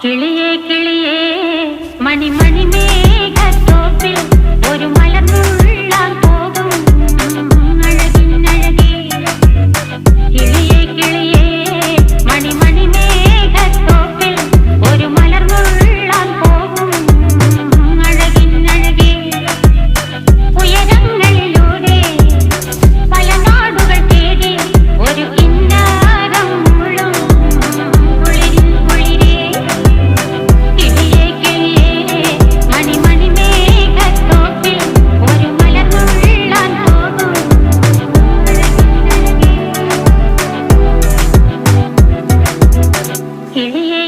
കിളിയേ കിളിയേ മണിമണി മേഘത്തോപ്പിൽ ഒരു മലർന്നുള്ളാൻ പോകും അഴകിനഴകേ. കിളിയേ കിളിയേ മണിമണി മേഘത്തോപ്പിൽ ഒരു മലർന്നുള്ളാൻ പോകും അഴകിനഴകേ. ഉയരങ്ങളിലൂടെ പല നാടുകൾ തേടി ഒരു കിന്നാരം മുള്ളും കുളിരിൻ കുളിരേ. കിളിയേ കിളിയേ മണിമണി മേഘത്തോപ്പിൽ ഒരു മലർന്നുള്ളാൻ പോകും അഴകിനഴകേ. കിളിയേ